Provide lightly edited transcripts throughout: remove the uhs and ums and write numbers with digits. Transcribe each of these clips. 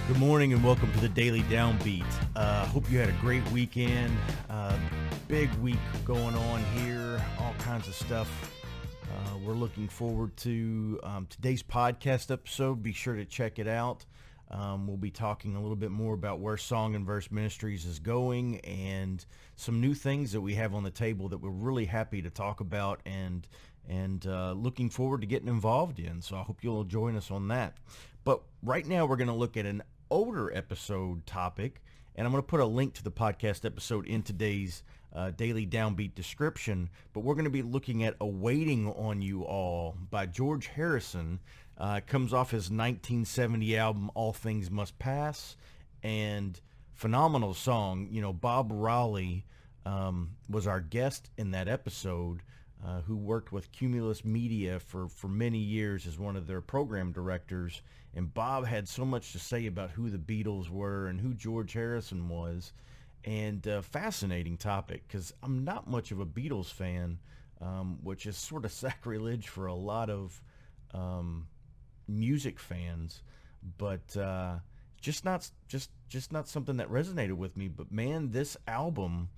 Good morning and welcome to the Daily Downbeat. Hope you had a great weekend. Big week going on here, all kinds of stuff. We're looking forward to today's podcast episode. Be sure to check it out. We'll be talking a little bit more about where Song and Verse Ministries is going and some new things that we have on the table that we're really happy to talk about and looking forward to getting involved in. So I hope you'll join us on that. But right now we're going to look at an older episode topic, and I'm going to put a link to the podcast episode in today's Daily Downbeat description. But we're going to be looking at "Awaiting on You All" by George Harrison. It comes off his 1970 album All Things Must Pass, and phenomenal song. You know, Bob Raleigh was our guest in that episode, who worked with Cumulus Media for many years as one of their program directors. And Bob had so much to say about who the Beatles were and who George Harrison was. And fascinating topic, because I'm not much of a Beatles fan, which is sort of sacrilege for a lot of music fans, but just not something that resonated with me. But man, this album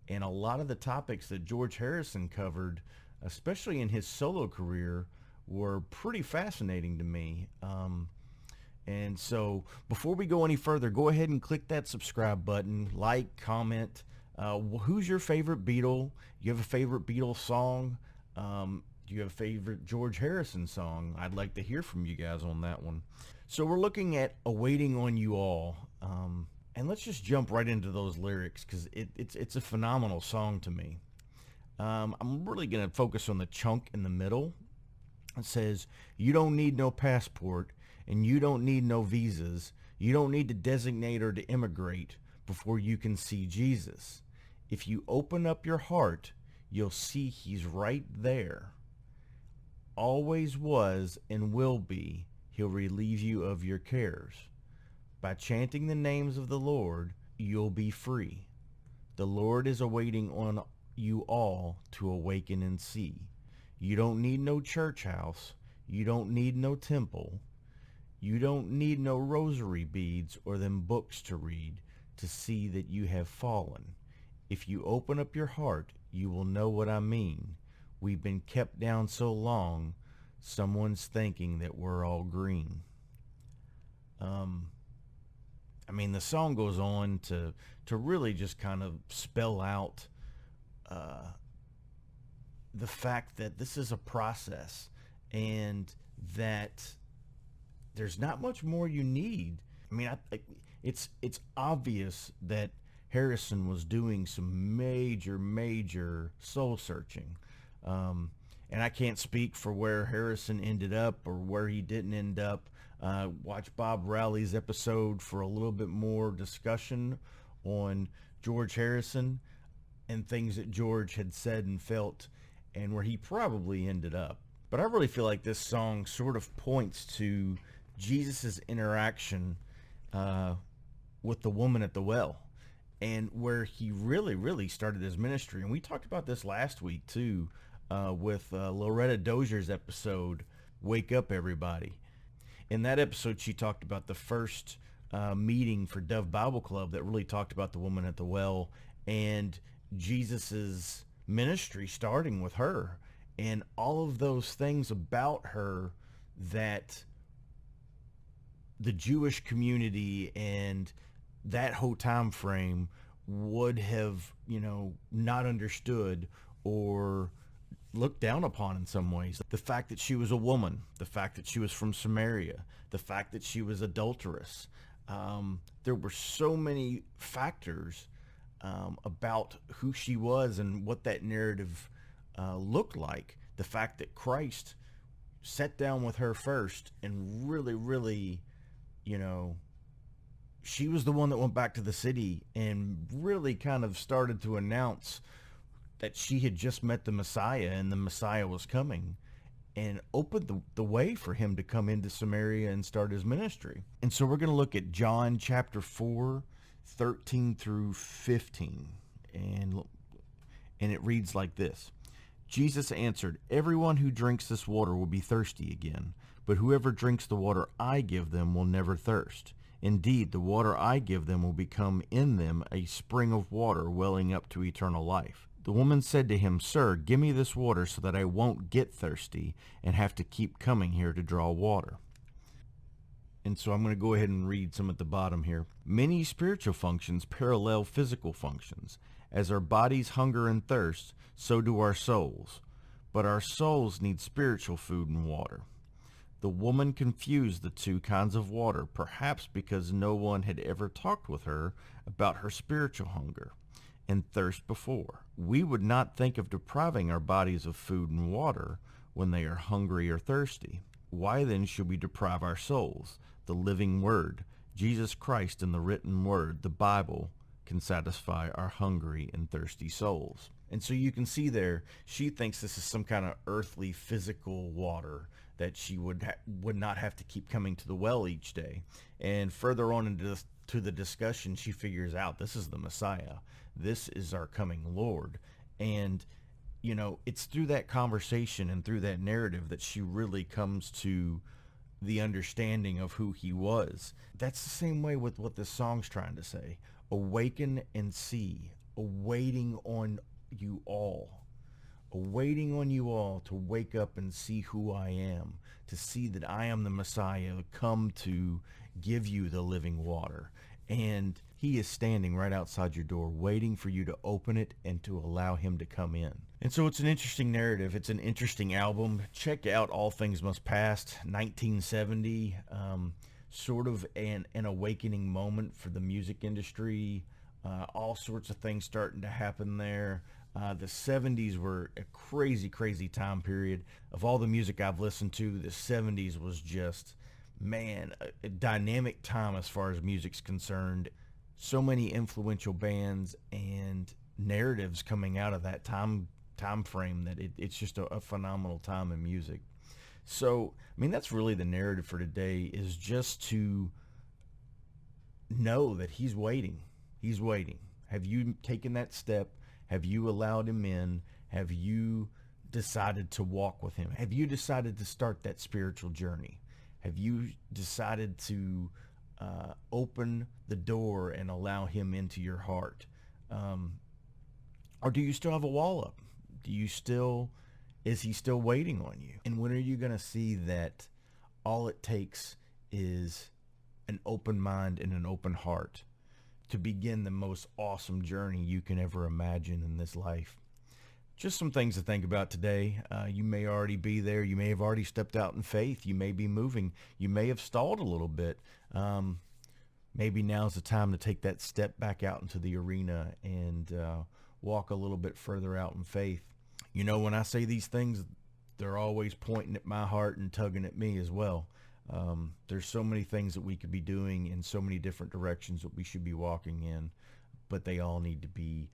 and a lot of the topics that George Harrison covered, especially in his solo career, were pretty fascinating to me. And so before we go any further, go ahead and click that subscribe button, like, comment. Who's your favorite Beatle? You have a favorite Beatles song? Do you have a favorite George Harrison song? I'd like to hear from you guys on that one. So we're looking at "Awaiting on You All." And let's just jump right into those lyrics, because it's a phenomenal song to me. I'm really going to focus on the chunk in the middle. It says, "You don't need no passport, and you don't need no visas. You don't need to designate or to immigrate before you can see Jesus. If you open up your heart, you'll see he's right there. Always was and will be. He'll relieve you of your cares. By chanting the names of the Lord, you'll be free. The Lord is awaiting on you all to awaken and see. You don't need no church house. You don't need no temple. You don't need no rosary beads or them books to read to see that you have fallen. If you open up your heart, you will know what I mean. We've been kept down so long, someone's thinking that we're all green." I mean, the song goes on to really just kind of spell out the fact that this is a process and that there's not much more you need. I mean, it's obvious that Harrison was doing some major soul searching. And I can't speak for where Harrison ended up or where he didn't end up. Watch Bob Raleigh's episode for a little bit more discussion on George Harrison and things that George had said and felt and where he probably ended up. But I really feel like this song sort of points to Jesus's interaction with the woman at the well, and where he really started his ministry. And we talked about this last week too, with Loretta Dozier's episode, "Wake Up Everybody." In that episode, she talked about the first meeting for Dove Bible Club that really talked about the woman at the well and Jesus's ministry starting with her, and all of those things about her that the Jewish community and that whole time frame would have, not understood or looked down upon in some ways. The fact that she was a woman, the fact that she was from Samaria, the fact that she was adulterous. There were so many factors about who she was and what that narrative looked like. The fact that Christ sat down with her first and really, she was the one that went back to the city and really kind of started to announce that she had just met the Messiah and the Messiah was coming, and opened the way for him to come into Samaria and start his ministry. And so we're going to look at John chapter 4, 13 through 15. And it reads like this. Jesus answered, "Everyone who drinks this water will be thirsty again, but whoever drinks the water I give them will never thirst. Indeed, the water I give them will become in them a spring of water welling up to eternal life." The woman said to him, "Sir, give me this water so that I won't get thirsty and have to keep coming here to draw water." And so I'm going to go ahead and read some at the bottom here. Many spiritual functions parallel physical functions. As our bodies hunger and thirst, so do our souls. But our souls need spiritual food and water. The woman confused the two kinds of water, perhaps because no one had ever talked with her about her spiritual hunger and thirst before. We would not think of depriving our bodies of food and water when they are hungry or thirsty. Why then should we deprive our souls? The living Word, Jesus Christ in the written Word, the Bible, can satisfy our hungry and thirsty souls. And so you can see there, she thinks this is some kind of earthly, physical water that she would not have to keep coming to the well each day. And further on into to the discussion, she figures out this is the Messiah. This is our coming Lord. And, you know, it's through that conversation and through that narrative that she really comes to the understanding of who he was. That's the same way with what this song's trying to say. Awaken and see, awaiting on you all. Awaiting on you all to wake up and see who I am, to see that I am the Messiah, come to give you the living water. And he is standing right outside your door, waiting for you to open it and to allow him to come in. And so it's an interesting narrative. It's an interesting album. Check out All Things Must Pass, 1970. Sort of an awakening moment for the music industry. All sorts of things starting to happen there. The 70s were a crazy, crazy time period. Of all the music I've listened to, the 70s was just, man, a dynamic time as far as music's concerned. So many influential bands and narratives coming out of that time frame that it's just a phenomenal time in music. So, I mean, that's really the narrative for today, is just to know that he's waiting. He's waiting. Have you taken that step? Have you allowed him in? Have you decided to walk with him? Have you decided to start that spiritual journey? Have you decided to open the door and allow him into your heart? Or do you still have a wall up? Is he still waiting on you? And when are you going to see that all it takes is an open mind and an open heart to begin the most awesome journey you can ever imagine in this life? Just some things to think about today. You may already be there. You may have already stepped out in faith. You may be moving. You may have stalled a little bit. Maybe now's the time to take that step back out into the arena and walk a little bit further out in faith. You know, when I say these things, they're always pointing at my heart and tugging at me as well. There's so many things that we could be doing in so many different directions that we should be walking in, but they all need to be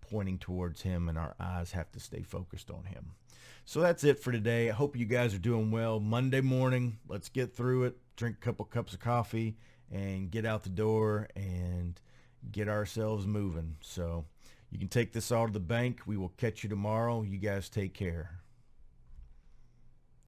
pointing towards him, and our eyes have to stay focused on him. So that's it for today. I hope you guys are doing well. Monday morning, let's get through it, drink a couple cups of coffee, and get out the door and get ourselves moving. So you can take this all to the bank. We will catch you tomorrow. You guys take care.